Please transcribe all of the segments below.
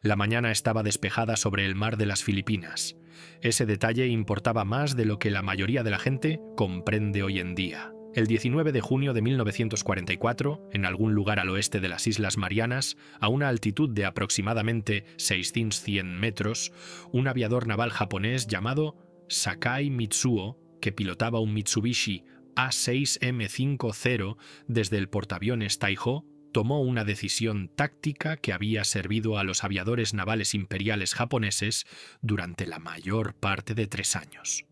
La mañana estaba despejada sobre el mar de las Filipinas. Ese detalle importaba más de lo que la mayoría de la gente comprende hoy en día. El 19 de junio de 1944, en algún lugar al oeste de las Islas Marianas, a una altitud de aproximadamente 600 metros, un aviador naval japonés llamado Sakai Mitsuo, que pilotaba un Mitsubishi A6M50 desde el portaaviones Taiho, tomó una decisión táctica que había servido a los aviadores navales imperiales japoneses durante la mayor parte de 3 años.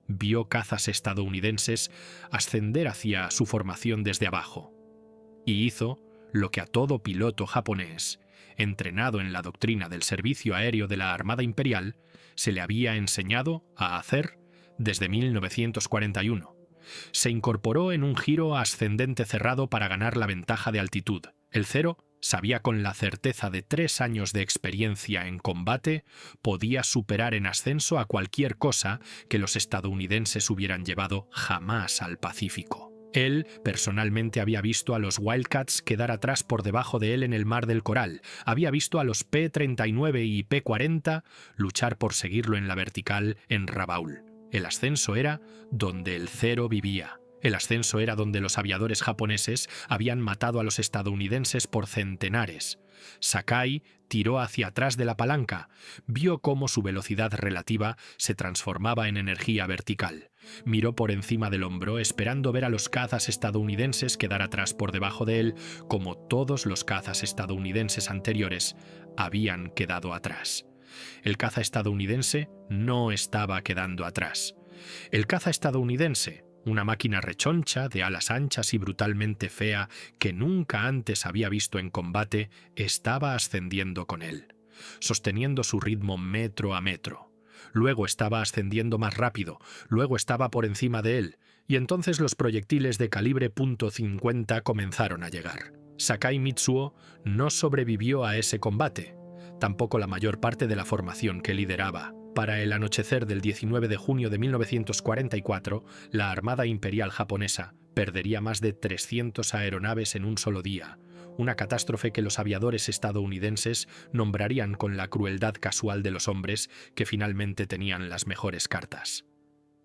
Vio cazas estadounidenses ascender hacia su formación desde abajo, y hizo lo que a todo piloto japonés, entrenado en la doctrina del servicio aéreo de la Armada Imperial, se le había enseñado a hacer desde 1941. Se incorporó en un giro ascendente cerrado para ganar la ventaja de altitud. El Cero sabía con la certeza de 3 años de experiencia en combate, podía superar en ascenso a cualquier cosa que los estadounidenses hubieran llevado jamás al Pacífico. Él personalmente había visto a los Wildcats quedar atrás por debajo de él en el Mar del Coral, había visto a los P-39 y P-40 luchar por seguirlo en la vertical en Rabaul. El ascenso era donde el Cero vivía. El ascenso era donde los aviadores japoneses habían matado a los estadounidenses por centenares. Sakai tiró hacia atrás de la palanca, vio cómo su velocidad relativa se transformaba en energía vertical. Miró por encima del hombro, esperando ver a los cazas estadounidenses quedar atrás por debajo de él, como todos los cazas estadounidenses anteriores habían quedado atrás. El caza estadounidense no estaba quedando atrás. El caza estadounidense, una máquina rechoncha, de alas anchas y brutalmente fea que nunca antes había visto en combate, estaba ascendiendo con él, sosteniendo su ritmo metro a metro. Luego estaba ascendiendo más rápido, luego estaba por encima de él, y entonces los proyectiles de calibre .50 comenzaron a llegar. Sakai Mitsuo no sobrevivió a ese combate, tampoco la mayor parte de la formación que lideraba. Para el anochecer del 19 de junio de 1944, la Armada Imperial japonesa perdería más de 300 aeronaves en un solo día, una catástrofe que los aviadores estadounidenses nombrarían con la crueldad casual de los hombres que finalmente tenían las mejores cartas.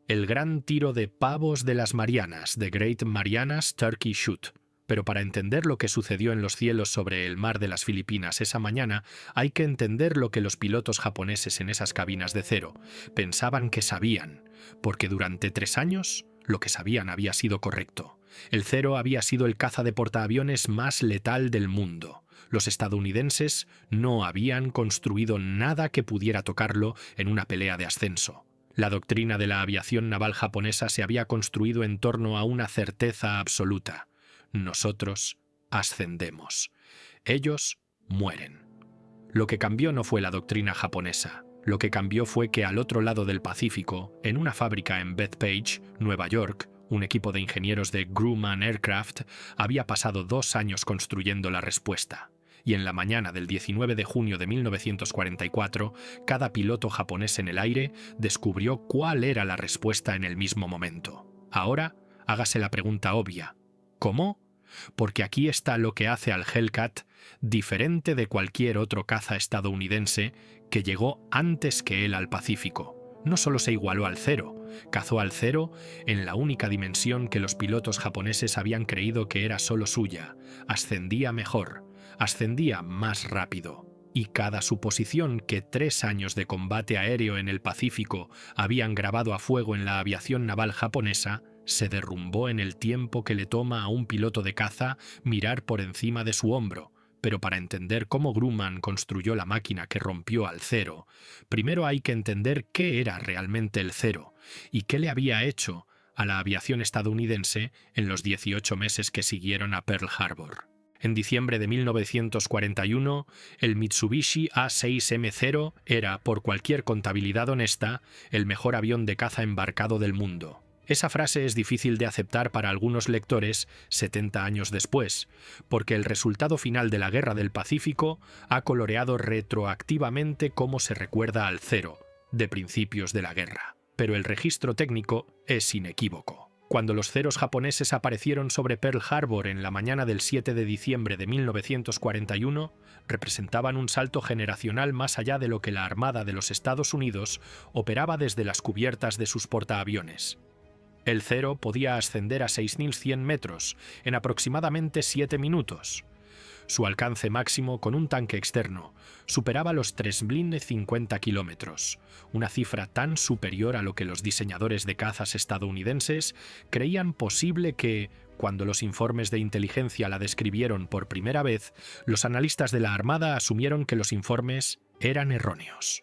El gran tiro de pavos de las Marianas, The Great Marianas Turkey Shoot. Pero para entender lo que sucedió en los cielos sobre el mar de las Filipinas esa mañana, hay que entender lo que los pilotos japoneses en esas cabinas de Cero pensaban que sabían, porque durante 3 años lo que sabían había sido correcto. El Cero había sido el caza de portaaviones más letal del mundo. Los estadounidenses no habían construido nada que pudiera tocarlo en una pelea de ascenso. La doctrina de la aviación naval japonesa se había construido en torno a una certeza absoluta. Nosotros ascendemos. Ellos mueren. Lo que cambió no fue la doctrina japonesa. Lo que cambió fue que al otro lado del Pacífico, en una fábrica en Bethpage, Nueva York, un equipo de ingenieros de Grumman Aircraft había pasado 2 años construyendo la respuesta. Y en la mañana del 19 de junio de 1944, cada piloto japonés en el aire descubrió cuál era la respuesta en el mismo momento. Ahora, hágase la pregunta obvia. ¿Cómo? Porque aquí está lo que hace al Hellcat diferente de cualquier otro caza estadounidense que llegó antes que él al Pacífico. No solo se igualó al Cero, cazó al Cero en la única dimensión que los pilotos japoneses habían creído que era solo suya. Ascendía mejor, ascendía más rápido. Y cada suposición que 3 años de combate aéreo en el Pacífico habían grabado a fuego en la aviación naval japonesa se derrumbó en el tiempo que le toma a un piloto de caza mirar por encima de su hombro. Pero para entender cómo Grumman construyó la máquina que rompió al Cero, primero hay que entender qué era realmente el Cero y qué le había hecho a la aviación estadounidense en los 18 meses que siguieron a Pearl Harbor. En diciembre de 1941, el Mitsubishi A6M0 era, por cualquier contabilidad honesta, el mejor avión de caza embarcado del mundo. Esa frase es difícil de aceptar para algunos lectores 70 años después, porque el resultado final de la Guerra del Pacífico ha coloreado retroactivamente cómo se recuerda al Cero, de principios de la guerra. Pero el registro técnico es inequívoco. Cuando los Zeros japoneses aparecieron sobre Pearl Harbor en la mañana del 7 de diciembre de 1941, representaban un salto generacional más allá de lo que la Armada de los Estados Unidos operaba desde las cubiertas de sus portaaviones. El Zero podía ascender a 6.100 metros en aproximadamente 7 minutos. Su alcance máximo con un tanque externo superaba los 3.050 kilómetros, una cifra tan superior a lo que los diseñadores de cazas estadounidenses creían posible que, cuando los informes de inteligencia la describieron por primera vez, los analistas de la Armada asumieron que los informes eran erróneos.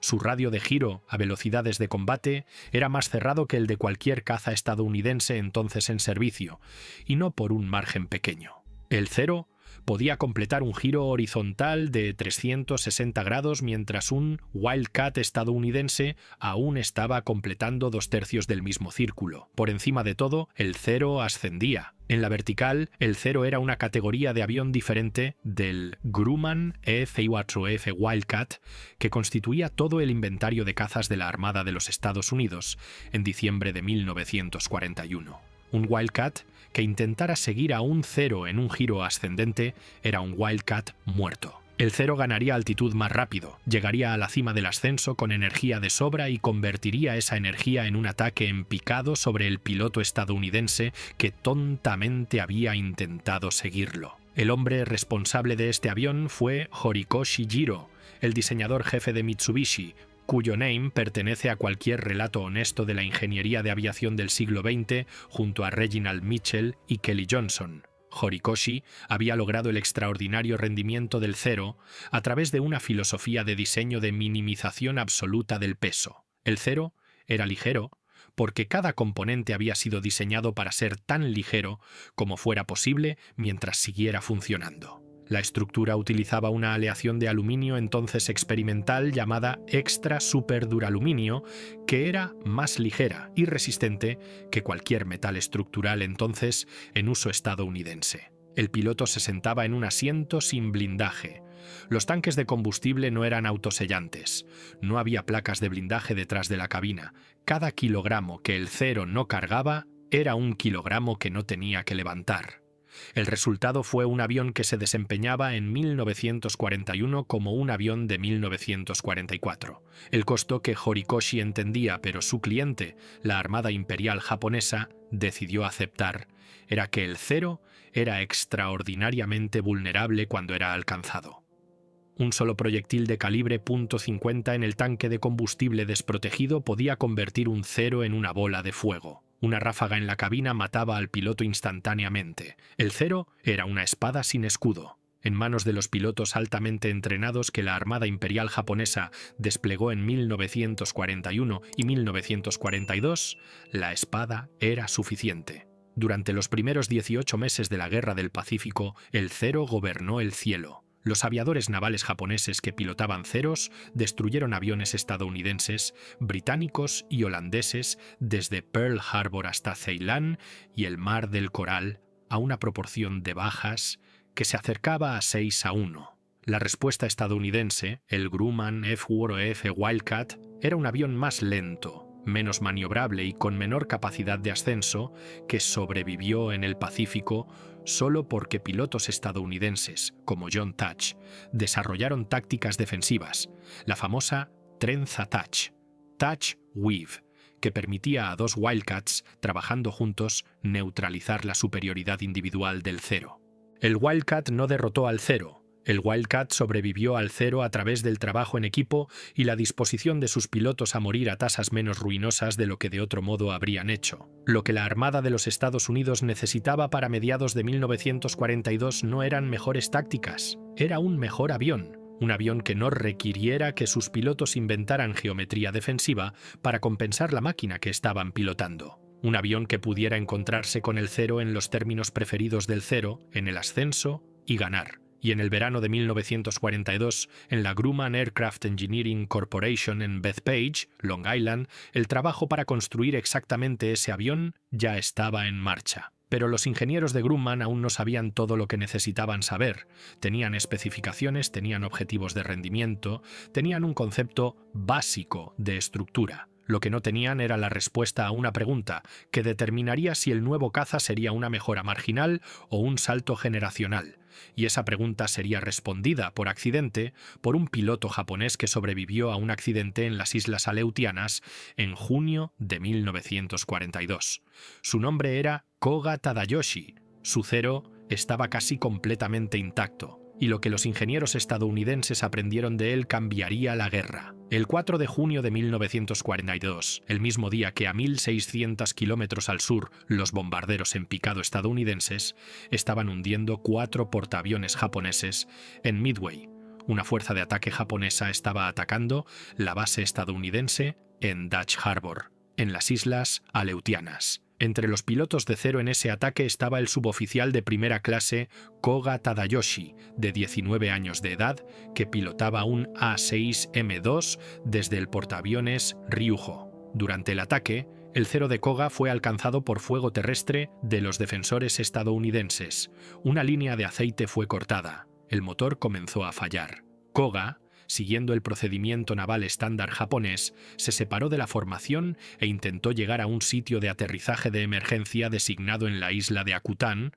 Su radio de giro a velocidades de combate era más cerrado que el de cualquier caza estadounidense entonces en servicio, y no por un margen pequeño. El Zero podía completar un giro horizontal de 360 grados mientras un Wildcat estadounidense aún estaba completando 2/3 del mismo círculo. Por encima de todo, el Zero ascendía. En la vertical, el Zero era una categoría de avión diferente del Grumman F-4F Wildcat, que constituía todo el inventario de cazas de la Armada de los Estados Unidos en diciembre de 1941. Un Wildcat que intentara seguir a un Zero en un giro ascendente era un Wildcat muerto. El Zero ganaría altitud más rápido, llegaría a la cima del ascenso con energía de sobra y convertiría esa energía en un ataque en picado sobre el piloto estadounidense que tontamente había intentado seguirlo. El hombre responsable de este avión fue Horikoshi Jiro, el diseñador jefe de Mitsubishi, cuyo name pertenece a cualquier relato honesto de la ingeniería de aviación del siglo XX junto a Reginald Mitchell y Kelly Johnson. Horikoshi había logrado el extraordinario rendimiento del Zero a través de una filosofía de diseño de minimización absoluta del peso. El Zero era ligero porque cada componente había sido diseñado para ser tan ligero como fuera posible mientras siguiera funcionando. La estructura utilizaba una aleación de aluminio entonces experimental llamada extra superduraluminio, que era más ligera y resistente que cualquier metal estructural entonces en uso estadounidense. El piloto se sentaba en un asiento sin blindaje. Los tanques de combustible no eran autosellantes. No había placas de blindaje detrás de la cabina. Cada kilogramo que el Zero no cargaba era un kilogramo que no tenía que levantar. El resultado fue un avión que se desempeñaba en 1941 como un avión de 1944. El costo que Horikoshi entendía, pero su cliente, la Armada Imperial japonesa, decidió aceptar, era que el Zero era extraordinariamente vulnerable cuando era alcanzado. Un solo proyectil de calibre .50 en el tanque de combustible desprotegido podía convertir un Zero en una bola de fuego. Una ráfaga en la cabina mataba al piloto instantáneamente. El Zero era una espada sin escudo. En manos de los pilotos altamente entrenados que la Armada Imperial japonesa desplegó en 1941 y 1942, la espada era suficiente. Durante los primeros 18 meses de la Guerra del Pacífico, el Zero gobernó el cielo. Los aviadores navales japoneses que pilotaban Zeros destruyeron aviones estadounidenses, británicos y holandeses desde Pearl Harbor hasta Ceilán y el Mar del Coral a una proporción de bajas que se acercaba a 6-1. La respuesta estadounidense, el Grumman F-4F Wildcat, era un avión más lento, menos maniobrable y con menor capacidad de ascenso, que sobrevivió en el Pacífico solo porque pilotos estadounidenses, como John Touch, desarrollaron tácticas defensivas, la famosa trenza Touch, Touch Weave, que permitía a dos Wildcats, trabajando juntos, neutralizar la superioridad individual del Zero. El Wildcat no derrotó al Zero. El Wildcat sobrevivió al Zero a través del trabajo en equipo y la disposición de sus pilotos a morir a tasas menos ruinosas de lo que de otro modo habrían hecho. Lo que la Armada de los Estados Unidos necesitaba para mediados de 1942 no eran mejores tácticas, era un mejor avión. Un avión que no requiriera que sus pilotos inventaran geometría defensiva para compensar la máquina que estaban pilotando. Un avión que pudiera encontrarse con el Zero en los términos preferidos del Zero, en el ascenso y ganar. Y en el verano de 1942, en la Grumman Aircraft Engineering Corporation en Bethpage, Long Island, el trabajo para construir exactamente ese avión ya estaba en marcha. Pero los ingenieros de Grumman aún no sabían todo lo que necesitaban saber. Tenían especificaciones, tenían objetivos de rendimiento, tenían un concepto básico de estructura. Lo que no tenían era la respuesta a una pregunta que determinaría si el nuevo caza sería una mejora marginal o un salto generacional, y esa pregunta sería respondida por accidente por un piloto japonés que sobrevivió a un accidente en las Islas Aleutianas en junio de 1942. Su nombre era Koga Tadayoshi. Su cero estaba casi completamente intacto, y lo que los ingenieros estadounidenses aprendieron de él cambiaría la guerra. El 4 de junio de 1942, el mismo día que a 1.600 kilómetros al sur los bombarderos en picado estadounidenses estaban hundiendo 4 portaaviones japoneses en Midway. Una fuerza de ataque japonesa estaba atacando la base estadounidense en Dutch Harbor, en las Islas Aleutianas. Entre los pilotos de cero en ese ataque estaba el suboficial de primera clase Koga Tadayoshi, de 19 años de edad, que pilotaba un A-6M2 desde el portaaviones Ryuho. Durante el ataque, el cero de Koga fue alcanzado por fuego terrestre de los defensores estadounidenses. Una línea de aceite fue cortada. El motor comenzó a fallar. Koga, siguiendo el procedimiento naval estándar japonés, se separó de la formación e intentó llegar a un sitio de aterrizaje de emergencia designado en la isla de Akutan,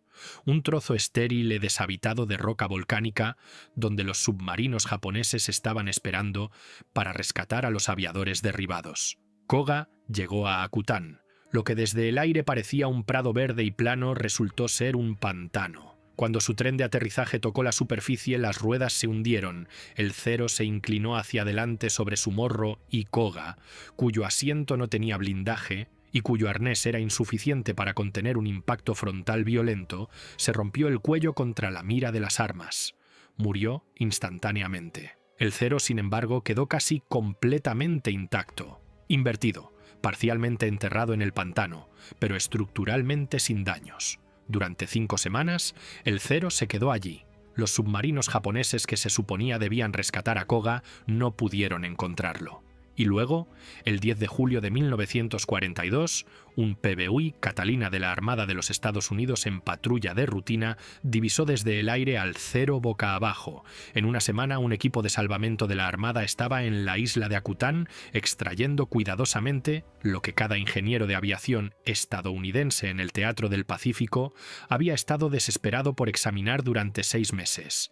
un trozo estéril y deshabitado de roca volcánica donde los submarinos japoneses estaban esperando para rescatar a los aviadores derribados. Koga llegó a Akutan. Lo que desde el aire parecía un prado verde y plano resultó ser un pantano. Cuando su tren de aterrizaje tocó la superficie, las ruedas se hundieron, el cero se inclinó hacia adelante sobre su morro y Koga, cuyo asiento no tenía blindaje y cuyo arnés era insuficiente para contener un impacto frontal violento, se rompió el cuello contra la mira de las armas. Murió instantáneamente. El cero, sin embargo, quedó casi completamente intacto, invertido, parcialmente enterrado en el pantano, pero estructuralmente sin daños. Durante 5 semanas, el cero se quedó allí. Los submarinos japoneses que se suponía debían rescatar a Koga no pudieron encontrarlo. Y luego, el 10 de julio de 1942, un PBU Catalina de la Armada de los Estados Unidos en patrulla de rutina divisó desde el aire al cero boca abajo. En una semana, un equipo de salvamento de la Armada estaba en la isla de Akutan extrayendo cuidadosamente lo que cada ingeniero de aviación estadounidense en el Teatro del Pacífico había estado desesperado por examinar durante 6 meses.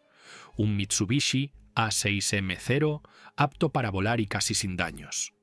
Un Mitsubishi A6M0 apto para volar y casi sin daños.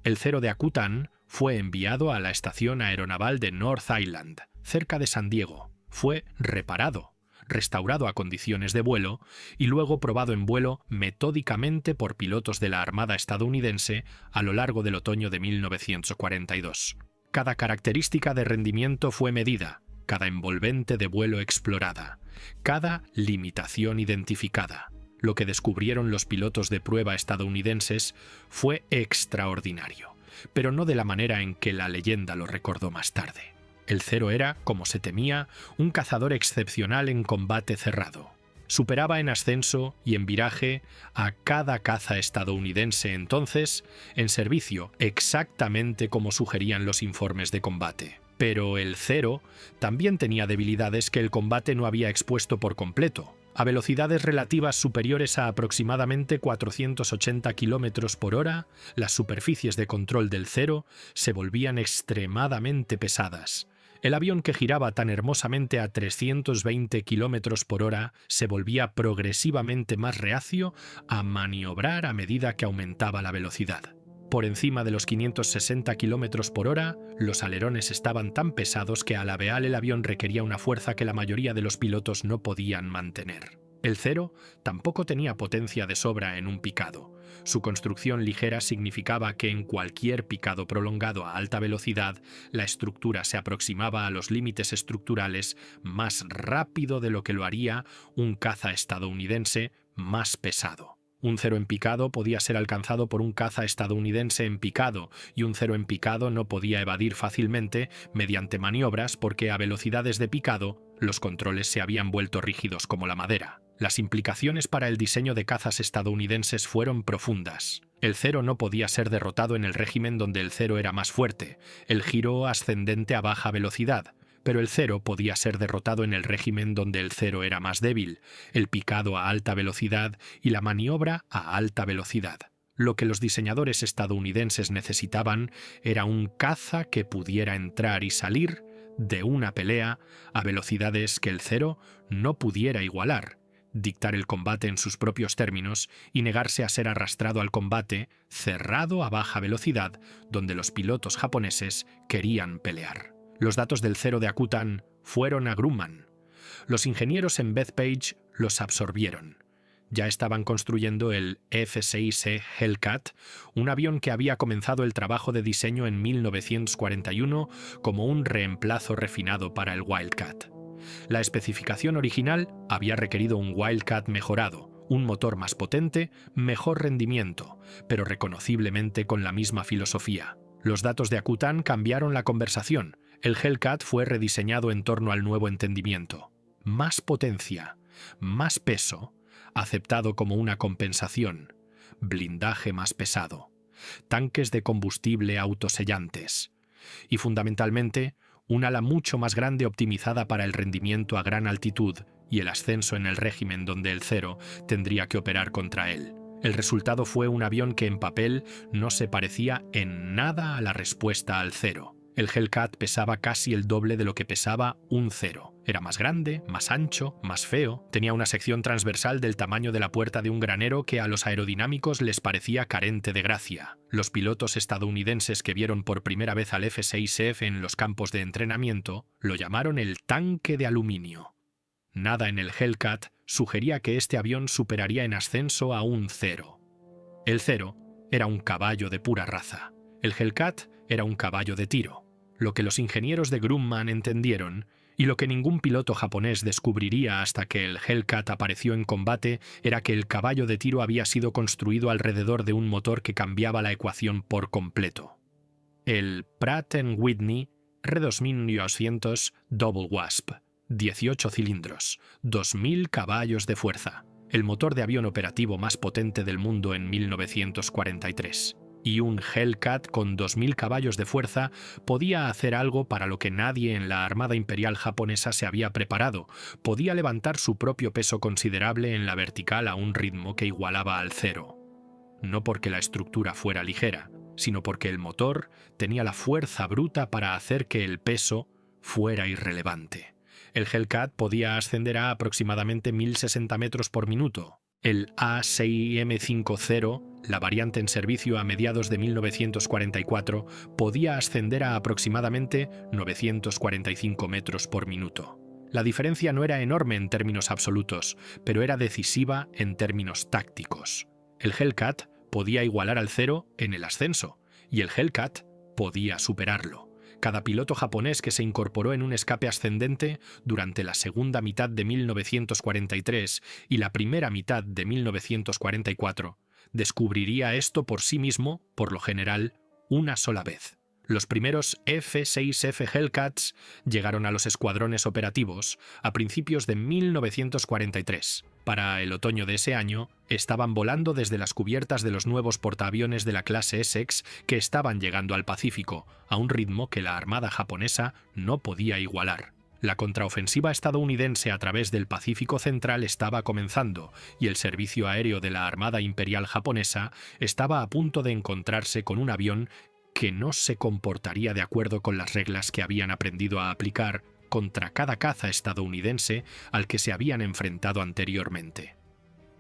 El cero de Akutan fue enviado a la estación aeronaval de North Island, cerca de San Diego. Fue reparado, restaurado a condiciones de vuelo y luego probado en vuelo metódicamente por pilotos de la Armada estadounidense a lo largo del otoño de 1942. Cada característica de rendimiento fue medida, cada envolvente de vuelo explorada, cada limitación identificada. Lo que descubrieron los pilotos de prueba estadounidenses fue extraordinario, pero no de la manera en que la leyenda lo recordó más tarde. El cero era, como se temía, un cazador excepcional en combate cerrado. Superaba en ascenso y en viraje a cada caza estadounidense entonces en servicio, exactamente como sugerían los informes de combate. Pero el cero también tenía debilidades que el combate no había expuesto por completo. A velocidades relativas superiores a aproximadamente 480 km por hora, las superficies de control del cero se volvían extremadamente pesadas. El avión que giraba tan hermosamente a 320 km por hora se volvía progresivamente más reacio a maniobrar a medida que aumentaba la velocidad. Por encima de los 560 km por hora, los alerones estaban tan pesados que al avear el avión requería una fuerza que la mayoría de los pilotos no podían mantener. El cero tampoco tenía potencia de sobra en un picado. Su construcción ligera significaba que en cualquier picado prolongado a alta velocidad, la estructura se aproximaba a los límites estructurales más rápido de lo que lo haría un caza estadounidense más pesado. Un cero en picado podía ser alcanzado por un caza estadounidense en picado, y un cero en picado no podía evadir fácilmente mediante maniobras porque a velocidades de picado los controles se habían vuelto rígidos como la madera. Las implicaciones para el diseño de cazas estadounidenses fueron profundas. El cero no podía ser derrotado en el régimen donde el cero era más fuerte, el giro ascendente a baja velocidad, pero el cero podía ser derrotado en el régimen donde el cero era más débil, el picado a alta velocidad y la maniobra a alta velocidad. Lo que los diseñadores estadounidenses necesitaban era un caza que pudiera entrar y salir de una pelea a velocidades que el Zero no pudiera igualar, dictar el combate en sus propios términos y negarse a ser arrastrado al combate cerrado a baja velocidad donde los pilotos japoneses querían pelear. Los datos del Zero de Akutan fueron a Grumman. Los ingenieros en Bethpage los absorbieron. Ya estaban construyendo el F-6E Hellcat, un avión que había comenzado el trabajo de diseño en 1941 como un reemplazo refinado para el Wildcat. La especificación original había requerido un Wildcat mejorado, un motor más potente, mejor rendimiento, pero reconociblemente con la misma filosofía. Los datos de Akutan cambiaron la conversación. El Hellcat fue rediseñado en torno al nuevo entendimiento. Más potencia, más peso, aceptado como una compensación, blindaje más pesado, tanques de combustible autosellantes y, fundamentalmente, un ala mucho más grande optimizada para el rendimiento a gran altitud y el ascenso en el régimen donde el Zero tendría que operar contra él. El resultado fue un avión que en papel no se parecía en nada a la respuesta al Zero. El Hellcat pesaba casi el doble de lo que pesaba un Zero. Era más grande, más ancho, más feo. Tenía una sección transversal del tamaño de la puerta de un granero que a los aerodinámicos les parecía carente de gracia. Los pilotos estadounidenses que vieron por primera vez al F-6F en los campos de entrenamiento lo llamaron el tanque de aluminio. Nada en el Hellcat sugería que este avión superaría en ascenso a un Zero. El Zero era un caballo de pura raza. El Hellcat era un caballo de tiro. Lo que los ingenieros de Grumman entendieron, y lo que ningún piloto japonés descubriría hasta que el Hellcat apareció en combate, era que el caballo de tiro había sido construido alrededor de un motor que cambiaba la ecuación por completo. El Pratt & Whitney R2200 Double Wasp, 18 cilindros, 2000 caballos de fuerza, el motor de avión operativo más potente del mundo en 1943. Y un Hellcat con 2000 caballos de fuerza podía hacer algo para lo que nadie en la Armada Imperial japonesa se había preparado. Podía levantar su propio peso considerable en la vertical a un ritmo que igualaba al Zero. No porque la estructura fuera ligera, sino porque el motor tenía la fuerza bruta para hacer que el peso fuera irrelevante. El Hellcat podía ascender a aproximadamente 1060 metros por minuto. El A6M50, la variante en servicio a mediados de 1944, podía ascender a aproximadamente 945 metros por minuto. La diferencia no era enorme en términos absolutos, pero era decisiva en términos tácticos. El Hellcat podía igualar al Zero en el ascenso, y el Hellcat podía superarlo. Cada piloto japonés que se incorporó en un escape ascendente durante la segunda mitad de 1943 y la primera mitad de 1944 descubriría esto por sí mismo, por lo general, una sola vez. Los primeros F-6F Hellcats llegaron a los escuadrones operativos a principios de 1943. Para el otoño de ese año, estaban volando desde las cubiertas de los nuevos portaaviones de la clase Essex que estaban llegando al Pacífico, a un ritmo que la Armada japonesa no podía igualar. La contraofensiva estadounidense a través del Pacífico Central estaba comenzando, y el servicio aéreo de la Armada Imperial japonesa estaba a punto de encontrarse con un avión que no se comportaría de acuerdo con las reglas que habían aprendido a aplicar contra cada caza estadounidense al que se habían enfrentado anteriormente.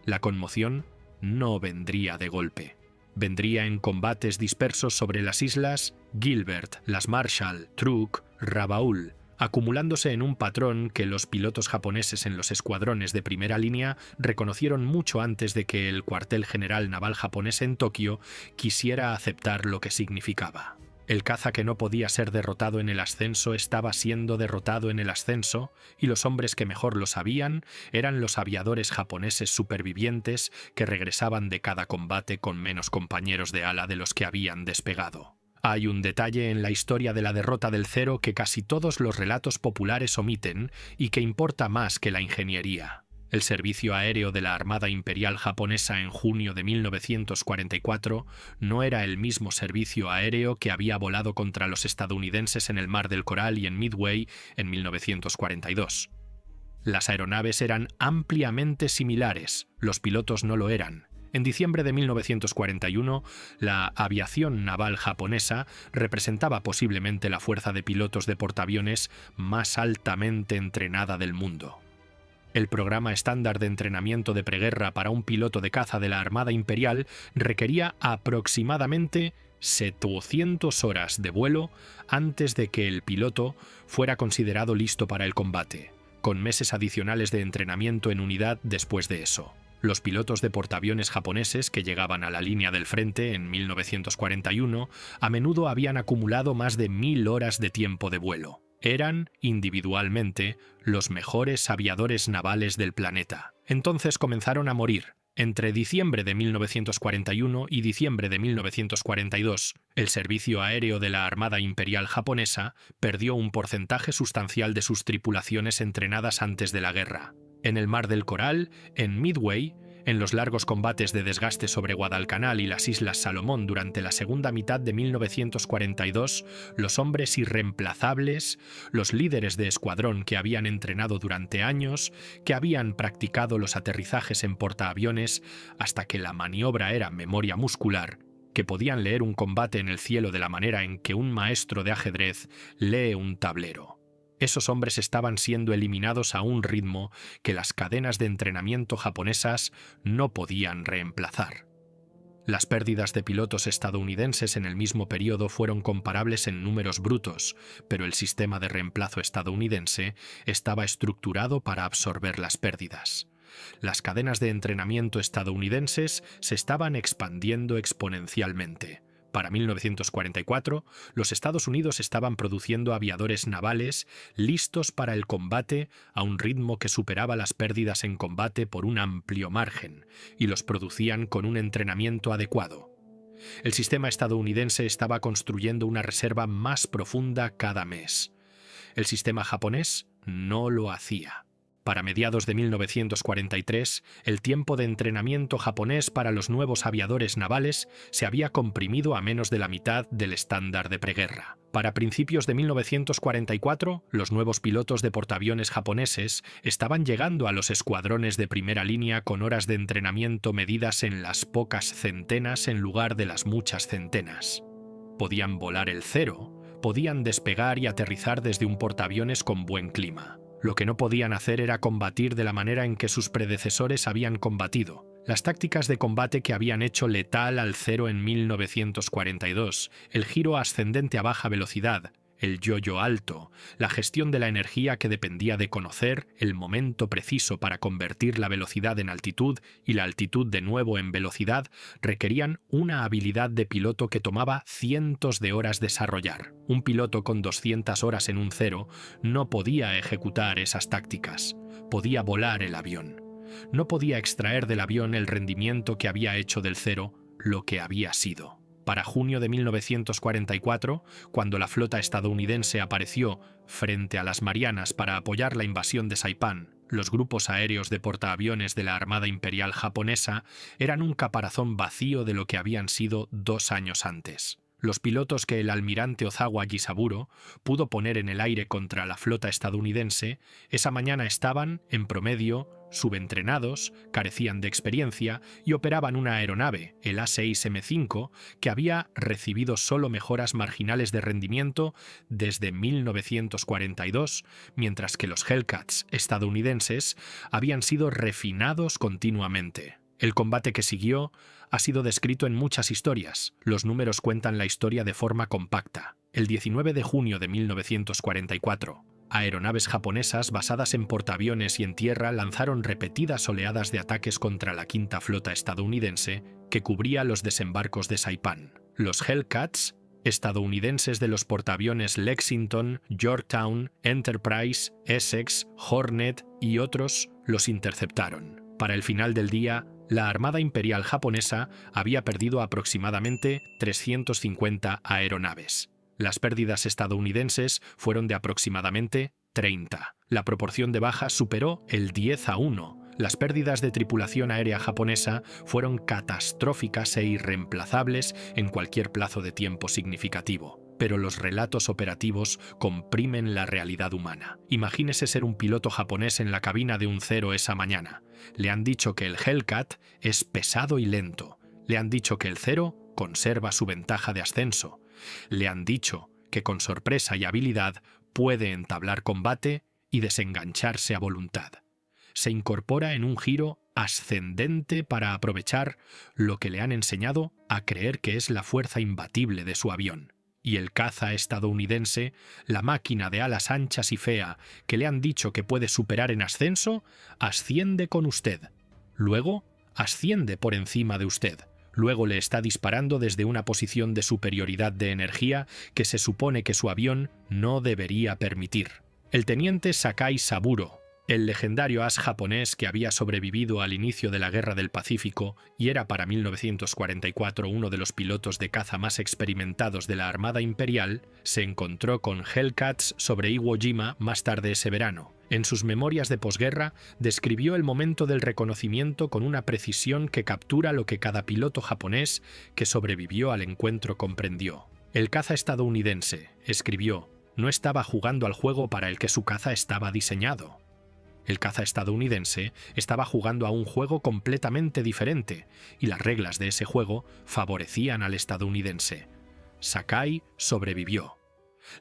La conmoción no vendría de golpe. Vendría en combates dispersos sobre las islas Gilbert, las Marshall, Truk, Rabaul, acumulándose en un patrón que los pilotos japoneses en los escuadrones de primera línea reconocieron mucho antes de que el cuartel general naval japonés en Tokio quisiera aceptar lo que significaba. El caza que no podía ser derrotado en el ascenso estaba siendo derrotado en el ascenso, y los hombres que mejor lo sabían eran los aviadores japoneses supervivientes que regresaban de cada combate con menos compañeros de ala de los que habían despegado. Hay un detalle en la historia de la derrota del Zero que casi todos los relatos populares omiten y que importa más que la ingeniería. El servicio aéreo de la Armada Imperial japonesa en junio de 1944 no era el mismo servicio aéreo que había volado contra los estadounidenses en el Mar del Coral y en Midway en 1942. Las aeronaves eran ampliamente similares, los pilotos no lo eran. En diciembre de 1941, la aviación naval japonesa representaba posiblemente la fuerza de pilotos de portaaviones más altamente entrenada del mundo. El programa estándar de entrenamiento de preguerra para un piloto de caza de la Armada Imperial requería aproximadamente 700 horas de vuelo antes de que el piloto fuera considerado listo para el combate, con meses adicionales de entrenamiento en unidad después de eso. Los pilotos de portaaviones japoneses que llegaban a la línea del frente en 1941 a menudo habían acumulado más de 1000 horas de tiempo de vuelo. Eran, individualmente, los mejores aviadores navales del planeta. Entonces comenzaron a morir. Entre diciembre de 1941 y diciembre de 1942, el servicio aéreo de la Armada Imperial japonesa perdió un porcentaje sustancial de sus tripulaciones entrenadas antes de la guerra. En el Mar del Coral, en Midway, en los largos combates de desgaste sobre Guadalcanal y las Islas Salomón durante la segunda mitad de 1942, los hombres irreemplazables, los líderes de escuadrón que habían entrenado durante años, que habían practicado los aterrizajes en portaaviones hasta que la maniobra era memoria muscular, que podían leer un combate en el cielo de la manera en que un maestro de ajedrez lee un tablero. Esos hombres estaban siendo eliminados a un ritmo que las cadenas de entrenamiento japonesas no podían reemplazar. Las pérdidas de pilotos estadounidenses en el mismo periodo fueron comparables en números brutos, pero el sistema de reemplazo estadounidense estaba estructurado para absorber las pérdidas. Las cadenas de entrenamiento estadounidenses se estaban expandiendo exponencialmente. Para 1944, los Estados Unidos estaban produciendo aviadores navales listos para el combate a un ritmo que superaba las pérdidas en combate por un amplio margen, y los producían con un entrenamiento adecuado. El sistema estadounidense estaba construyendo una reserva más profunda cada mes. El sistema japonés no lo hacía. Para mediados de 1943, el tiempo de entrenamiento japonés para los nuevos aviadores navales se había comprimido a menos de la mitad del estándar de preguerra. Para principios de 1944, los nuevos pilotos de portaaviones japoneses estaban llegando a los escuadrones de primera línea con horas de entrenamiento medidas en las pocas centenas en lugar de las muchas centenas. Podían volar el cero, podían despegar y aterrizar desde un portaaviones con buen clima. Lo que no podían hacer era combatir de la manera en que sus predecesores habían combatido. Las tácticas de combate que habían hecho letal al cero en 1942, el giro ascendente a baja velocidad, el yo-yo alto, la gestión de la energía que dependía de conocer el momento preciso para convertir la velocidad en altitud y la altitud de nuevo en velocidad, requerían una habilidad de piloto que tomaba cientos de horas desarrollar. Un piloto con 200 horas en un cero no podía ejecutar esas tácticas, podía volar el avión. No podía extraer del avión el rendimiento que había hecho del cero lo que había sido. Para junio de 1944, cuando la flota estadounidense apareció frente a las Marianas para apoyar la invasión de Saipán, los grupos aéreos de portaaviones de la Armada Imperial japonesa eran un caparazón vacío de lo que habían sido 2 años antes. Los pilotos que el almirante Ozawa Jisaburo pudo poner en el aire contra la flota estadounidense esa mañana estaban, en promedio, subentrenados, carecían de experiencia y operaban una aeronave, el A-6M5, que había recibido solo mejoras marginales de rendimiento desde 1942, mientras que los Hellcats estadounidenses habían sido refinados continuamente. El combate que siguió ha sido descrito en muchas historias. Los números cuentan la historia de forma compacta. El 19 de junio de 1944, aeronaves japonesas basadas en portaaviones y en tierra lanzaron repetidas oleadas de ataques contra la quinta flota estadounidense que cubría los desembarcos de Saipán. Los Hellcats estadounidenses de los portaaviones Lexington, Yorktown, Enterprise, Essex, Hornet y otros los interceptaron. Para el final del día, la Armada Imperial japonesa había perdido aproximadamente 350 aeronaves. Las pérdidas estadounidenses fueron de aproximadamente 30. La proporción de bajas superó el 10-1. Las pérdidas de tripulación aérea japonesa fueron catastróficas e irreemplazables en cualquier plazo de tiempo significativo. pero los relatos operativos comprimen la realidad humana. Imagínese ser un piloto japonés en la cabina de un Zero esa mañana. Le han dicho que el Hellcat es pesado y lento. Le han dicho que el Zero conserva su ventaja de ascenso. Le han dicho que con sorpresa y habilidad puede entablar combate y desengancharse a voluntad. Se incorpora en un giro ascendente para aprovechar lo que le han enseñado a creer que es la fuerza imbatible de su avión. Y el caza estadounidense, la máquina de alas anchas y fea que le han dicho que puede superar en ascenso, asciende con usted. Luego, asciende por encima de usted. Luego le está disparando desde una posición de superioridad de energía que se supone que su avión no debería permitir. El teniente Sakai Saburo, el legendario as japonés que había sobrevivido al inicio de la Guerra del Pacífico y era para 1944 uno de los pilotos de caza más experimentados de la Armada Imperial, se encontró con Hellcats sobre Iwo Jima más tarde ese verano. En sus memorias de posguerra, describió el momento del reconocimiento con una precisión que captura lo que cada piloto japonés que sobrevivió al encuentro comprendió. El caza estadounidense, escribió, no estaba jugando al juego para el que su caza estaba diseñado. El caza estadounidense estaba jugando a un juego completamente diferente, y las reglas de ese juego favorecían al estadounidense. Sakai sobrevivió.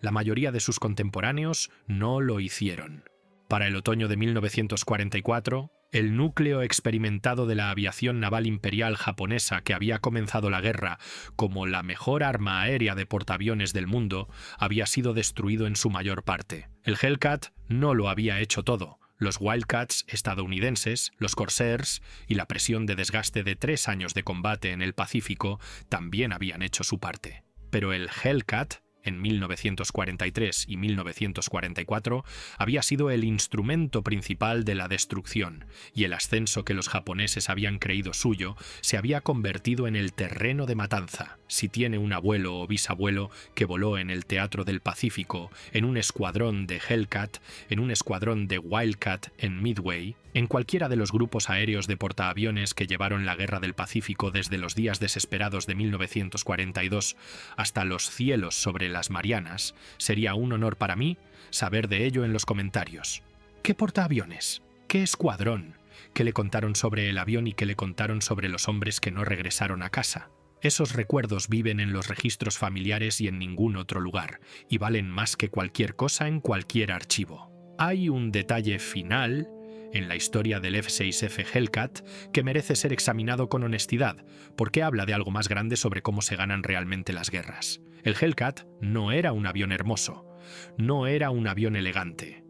La mayoría de sus contemporáneos no lo hicieron. Para el otoño de 1944, el núcleo experimentado de la aviación naval imperial japonesa que había comenzado la guerra como la mejor arma aérea de portaaviones del mundo había sido destruido en su mayor parte. El Hellcat no lo había hecho todo. Los Wildcats estadounidenses, los Corsairs y la presión de desgaste de 3 años de combate en el Pacífico también habían hecho su parte. Pero el Hellcat, en 1943 y 1944, había sido el instrumento principal de la destrucción, y el ascenso que los japoneses habían creído suyo se había convertido en el terreno de matanza. Si tiene un abuelo o bisabuelo que voló en el Teatro del Pacífico, en un escuadrón de Hellcat, en un escuadrón de Wildcat en Midway, en cualquiera de los grupos aéreos de portaaviones que llevaron la Guerra del Pacífico desde los días desesperados de 1942 hasta los cielos sobre las Marianas, sería un honor para mí saber de ello en los comentarios. ¿Qué portaaviones? ¿Qué escuadrón? ¿Qué le contaron sobre el avión y qué le contaron sobre los hombres que no regresaron a casa? Esos recuerdos viven en los registros familiares y en ningún otro lugar, y valen más que cualquier cosa en cualquier archivo. Hay un detalle final en la historia del F-6F Hellcat que merece ser examinado con honestidad, porque habla de algo más grande sobre cómo se ganan realmente las guerras. El Hellcat no era un avión hermoso, no era un avión elegante,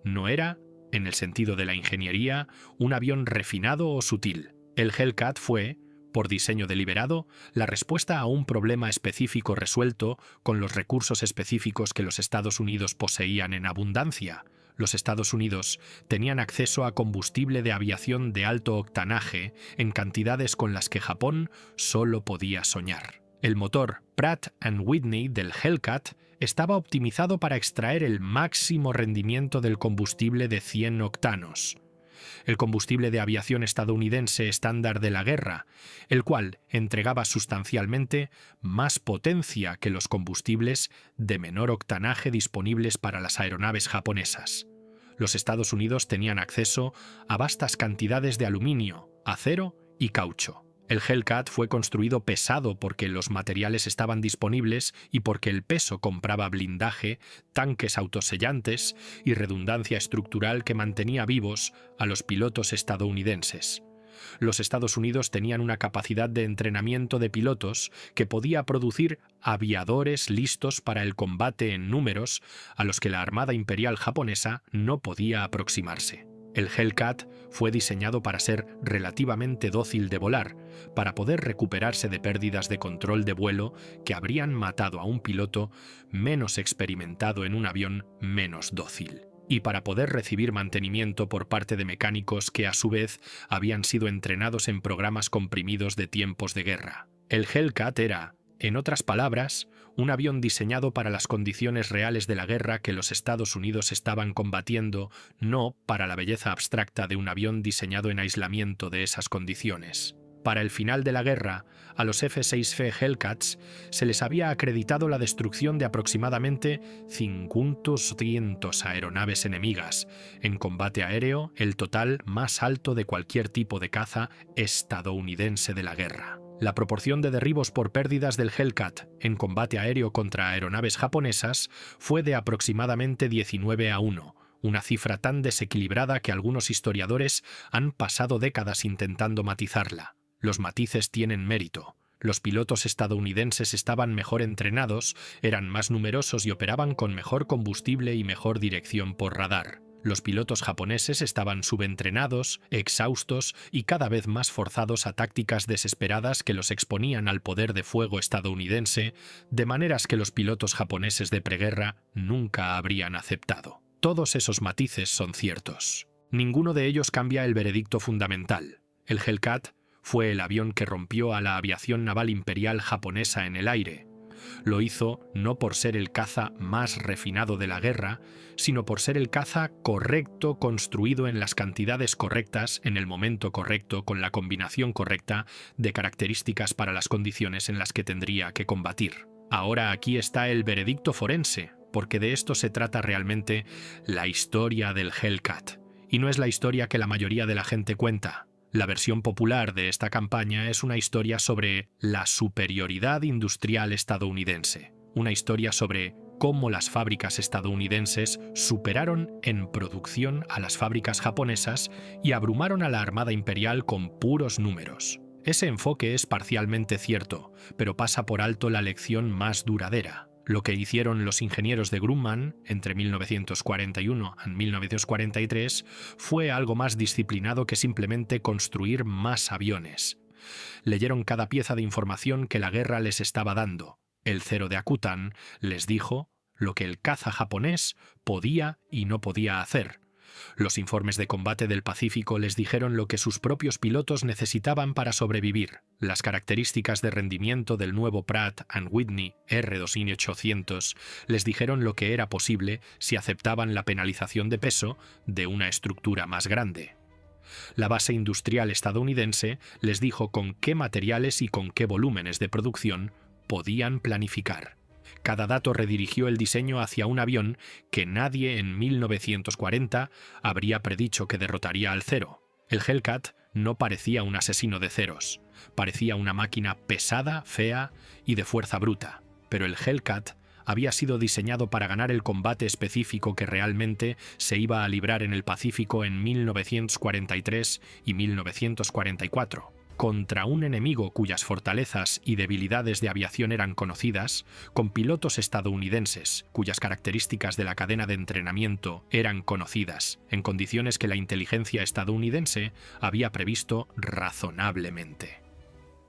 no era, en el sentido de la ingeniería, un avión refinado o sutil. El Hellcat fue, por diseño deliberado, la respuesta a un problema específico resuelto con los recursos específicos que los Estados Unidos poseían en abundancia. Los Estados Unidos tenían acceso a combustible de aviación de alto octanaje en cantidades con las que Japón solo podía soñar. El motor Pratt & Whitney del Hellcat estaba optimizado para extraer el máximo rendimiento del combustible de 100 octanos. El combustible de aviación estadounidense estándar de la guerra, el cual entregaba sustancialmente más potencia que los combustibles de menor octanaje disponibles para las aeronaves japonesas. Los Estados Unidos tenían acceso a vastas cantidades de aluminio, acero y caucho. El Hellcat fue construido pesado porque los materiales estaban disponibles y porque el peso compraba blindaje, tanques autosellantes y redundancia estructural que mantenía vivos a los pilotos estadounidenses. Los Estados Unidos tenían una capacidad de entrenamiento de pilotos que podía producir aviadores listos para el combate en números a los que la Armada Imperial japonesa no podía aproximarse. El Hellcat fue diseñado para ser relativamente dócil de volar, para poder recuperarse de pérdidas de control de vuelo que habrían matado a un piloto menos experimentado en un avión menos dócil, y para poder recibir mantenimiento por parte de mecánicos que a su vez habían sido entrenados en programas comprimidos de tiempos de guerra. El Hellcat era, en otras palabras, un avión diseñado para las condiciones reales de la guerra que los Estados Unidos estaban combatiendo, no para la belleza abstracta de un avión diseñado en aislamiento de esas condiciones. Para el final de la guerra, a los F-6V Hellcats se les había acreditado la destrucción de aproximadamente 500 aeronaves enemigas, en combate aéreo el total más alto de cualquier tipo de caza estadounidense de la guerra. La proporción de derribos por pérdidas del Hellcat en combate aéreo contra aeronaves japonesas fue de aproximadamente 19-1, una cifra tan desequilibrada que algunos historiadores han pasado décadas intentando matizarla. Los matices tienen mérito. Los pilotos estadounidenses estaban mejor entrenados, eran más numerosos y operaban con mejor combustible y mejor dirección por radar. Los pilotos japoneses estaban subentrenados, exhaustos y cada vez más forzados a tácticas desesperadas que los exponían al poder de fuego estadounidense, de maneras que los pilotos japoneses de preguerra nunca habrían aceptado. Todos esos matices son ciertos. Ninguno de ellos cambia el veredicto fundamental. El Hellcat fue el avión que rompió a la aviación naval imperial japonesa en el aire. Lo hizo no por ser el caza más refinado de la guerra, sino por ser el caza correcto, construido en las cantidades correctas, en el momento correcto, con la combinación correcta de características para las condiciones en las que tendría que combatir. Ahora aquí está el veredicto forense, porque de esto se trata realmente la historia del Hellcat. Y no es la historia que la mayoría de la gente cuenta. La versión popular de esta campaña es una historia sobre la superioridad industrial estadounidense, una historia sobre cómo las fábricas estadounidenses superaron en producción a las fábricas japonesas y abrumaron a la Armada Imperial con puros números. Ese enfoque es parcialmente cierto, pero pasa por alto la lección más duradera. Lo que hicieron los ingenieros de Grumman entre 1941 y 1943 fue algo más disciplinado que simplemente construir más aviones. Leyeron cada pieza de información que la guerra les estaba dando. El Cero de Akutan les dijo lo que el caza japonés podía y no podía hacer. Los informes de combate del Pacífico les dijeron lo que sus propios pilotos necesitaban para sobrevivir. Las características de rendimiento del nuevo Pratt & Whitney R2800 les dijeron lo que era posible si aceptaban la penalización de peso de una estructura más grande. La base industrial estadounidense les dijo con qué materiales y con qué volúmenes de producción podían planificar. Cada dato redirigió el diseño hacia un avión que nadie en 1940 habría predicho que derrotaría al Cero. El Hellcat no parecía un asesino de ceros, parecía una máquina pesada, fea y de fuerza bruta, pero el Hellcat había sido diseñado para ganar el combate específico que realmente se iba a librar en el Pacífico en 1943 y 1944. Contra un enemigo cuyas fortalezas y debilidades de aviación eran conocidas, con pilotos estadounidenses cuyas características de la cadena de entrenamiento eran conocidas, en condiciones que la inteligencia estadounidense había previsto razonablemente.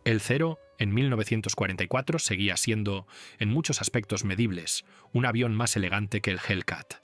El Cero, en 1944, seguía siendo, en muchos aspectos medibles, un avión más elegante que el Hellcat.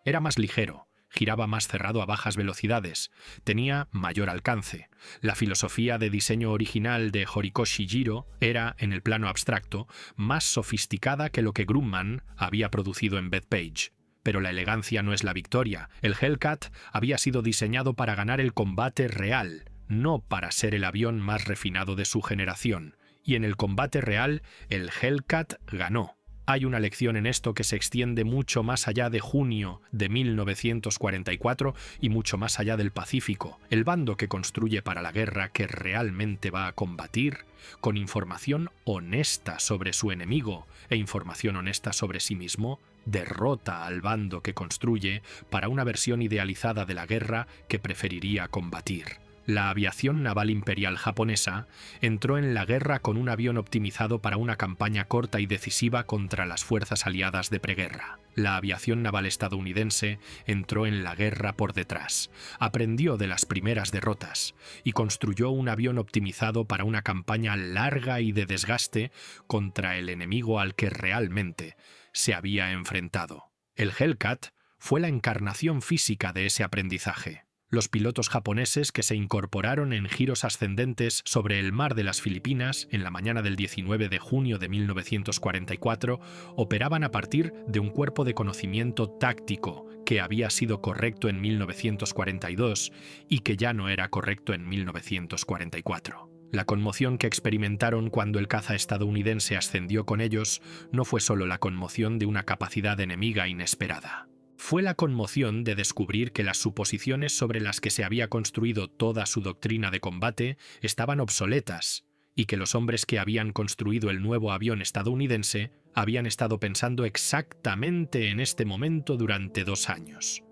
Era más ligero, giraba más cerrado a bajas velocidades, tenía mayor alcance. La filosofía de diseño original de Horikoshi Jiro era, en el plano abstracto, más sofisticada que lo que Grumman había producido en Bethpage. Pero la elegancia no es la victoria. El Hellcat había sido diseñado para ganar el combate real, no para ser el avión más refinado de su generación. Y en el combate real, el Hellcat ganó. Hay una lección en esto que se extiende mucho más allá de junio de 1944 y mucho más allá del Pacífico. El bando que construye para la guerra que realmente va a combatir, con información honesta sobre su enemigo e información honesta sobre sí mismo, derrota al bando que construye para una versión idealizada de la guerra que preferiría combatir. La aviación naval imperial japonesa entró en la guerra con un avión optimizado para una campaña corta y decisiva contra las fuerzas aliadas de preguerra. La aviación naval estadounidense entró en la guerra por detrás, aprendió de las primeras derrotas y construyó un avión optimizado para una campaña larga y de desgaste contra el enemigo al que realmente se había enfrentado. El Hellcat fue la encarnación física de ese aprendizaje. Los pilotos japoneses que se incorporaron en giros ascendentes sobre el mar de las Filipinas en la mañana del 19 de junio de 1944 operaban a partir de un cuerpo de conocimiento táctico que había sido correcto en 1942 y que ya no era correcto en 1944. La conmoción que experimentaron cuando el caza estadounidense ascendió con ellos no fue solo la conmoción de una capacidad enemiga inesperada. Fue la conmoción de descubrir que las suposiciones sobre las que se había construido toda su doctrina de combate estaban obsoletas y que los hombres que habían construido el nuevo avión estadounidense habían estado pensando exactamente en este momento durante 2 años.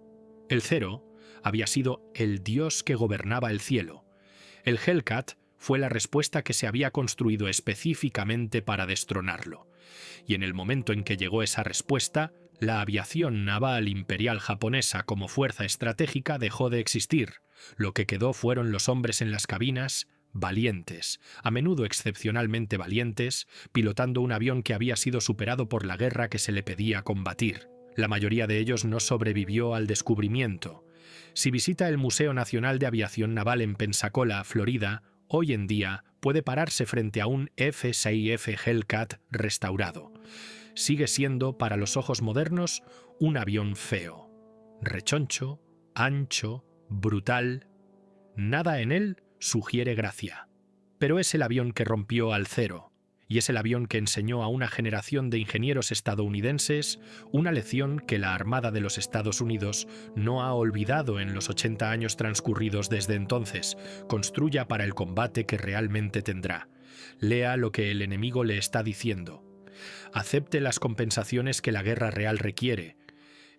El Zero había sido el dios que gobernaba el cielo. El Hellcat fue la respuesta que se había construido específicamente para destronarlo. Y en el momento en que llegó esa respuesta, la aviación naval imperial japonesa como fuerza estratégica dejó de existir. Lo que quedó fueron los hombres en las cabinas, valientes, a menudo excepcionalmente valientes, pilotando un avión que había sido superado por la guerra que se le pedía combatir. La mayoría de ellos no sobrevivió al descubrimiento. Si visita el Museo Nacional de Aviación Naval en Pensacola, Florida, hoy en día puede pararse frente a un F-6F Hellcat restaurado. Sigue siendo, para los ojos modernos, un avión feo. Rechoncho, ancho, brutal. Nada en él sugiere gracia. Pero es el avión que rompió al Zero, y es el avión que enseñó a una generación de ingenieros estadounidenses una lección que la Armada de los Estados Unidos no ha olvidado en los 80 años transcurridos desde entonces. Construya para el combate que realmente tendrá. Lea lo que el enemigo le está diciendo. Acepte las compensaciones que la guerra real requiere.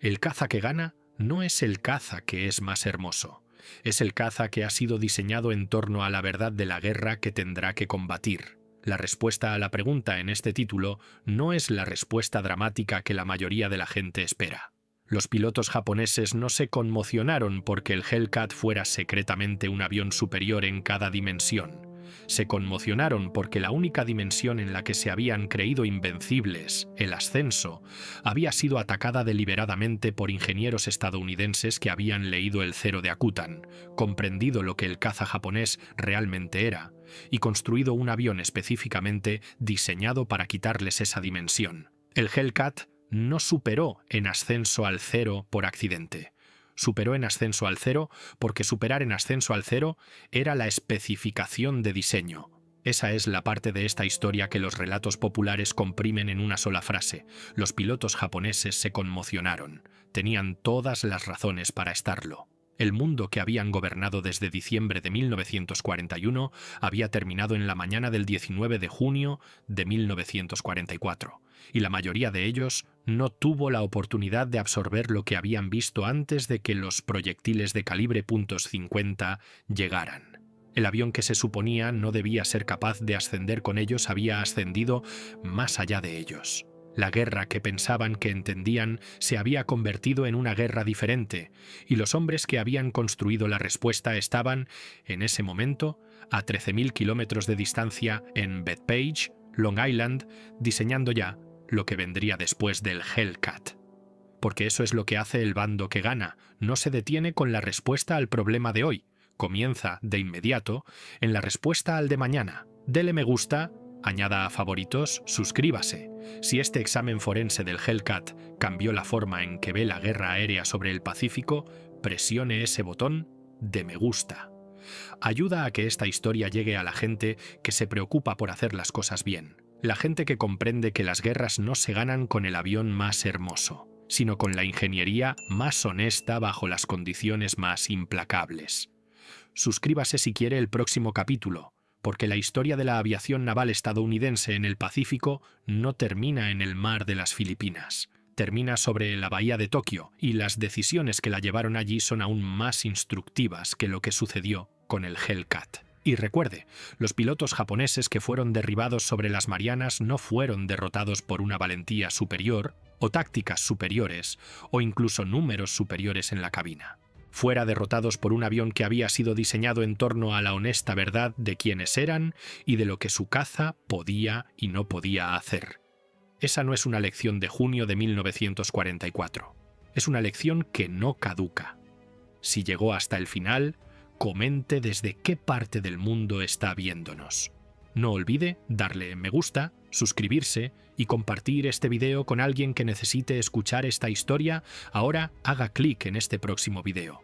El caza que gana no es el caza que es más hermoso. Es el caza que ha sido diseñado en torno a la verdad de la guerra que tendrá que combatir. La respuesta a la pregunta en este título no es la respuesta dramática que la mayoría de la gente espera. Los pilotos japoneses no se conmocionaron porque el Hellcat fuera secretamente un avión superior en cada dimensión. Se conmocionaron porque la única dimensión en la que se habían creído invencibles, el ascenso, había sido atacada deliberadamente por ingenieros estadounidenses que habían leído el Zero de Akutan, comprendido lo que el caza japonés realmente era, y construido un avión específicamente diseñado para quitarles esa dimensión. El Hellcat no superó en ascenso al Zero por accidente. Superó en ascenso al Zero porque superar en ascenso al Zero era la especificación de diseño. Esa es la parte de esta historia que los relatos populares comprimen en una sola frase. Los pilotos japoneses se conmocionaron. Tenían todas las razones para estarlo. El mundo que habían gobernado desde diciembre de 1941 había terminado en la mañana del 19 de junio de 1944, y la mayoría de ellos no tuvo la oportunidad de absorber lo que habían visto antes de que los proyectiles de calibre .50 llegaran. El avión que se suponía no debía ser capaz de ascender con ellos había ascendido más allá de ellos. La guerra que pensaban que entendían se había convertido en una guerra diferente, y los hombres que habían construido la respuesta estaban, en ese momento, a 13.000 kilómetros de distancia en Bethpage, Long Island, diseñando ya lo que vendría después del Hellcat. Porque eso es lo que hace el bando que gana, no se detiene con la respuesta al problema de hoy, comienza de inmediato en la respuesta al de mañana. Dele me gusta, añada a favoritos, suscríbase. Si este examen forense del Hellcat cambió la forma en que ve la guerra aérea sobre el Pacífico, presione ese botón de me gusta. Ayuda a que esta historia llegue a la gente que se preocupa por hacer las cosas bien. La gente que comprende que las guerras no se ganan con el avión más hermoso, sino con la ingeniería más honesta bajo las condiciones más implacables. Suscríbase si quiere el próximo capítulo, porque la historia de la aviación naval estadounidense en el Pacífico no termina en el mar de las Filipinas. Termina sobre la bahía de Tokio, y las decisiones que la llevaron allí son aún más instructivas que lo que sucedió con el Hellcat. Y recuerde, los pilotos japoneses que fueron derribados sobre las Marianas no fueron derrotados por una valentía superior, o tácticas superiores, o incluso números superiores en la cabina. Fuera derrotados por un avión que había sido diseñado en torno a la honesta verdad de quiénes eran y de lo que su caza podía y no podía hacer. Esa no es una lección de junio de 1944. Es una lección que no caduca. Si llegó hasta el final, comente desde qué parte del mundo está viéndonos. No olvide darle me gusta, suscribirse y compartir este video con alguien que necesite escuchar esta historia. Ahora haga clic en este próximo video.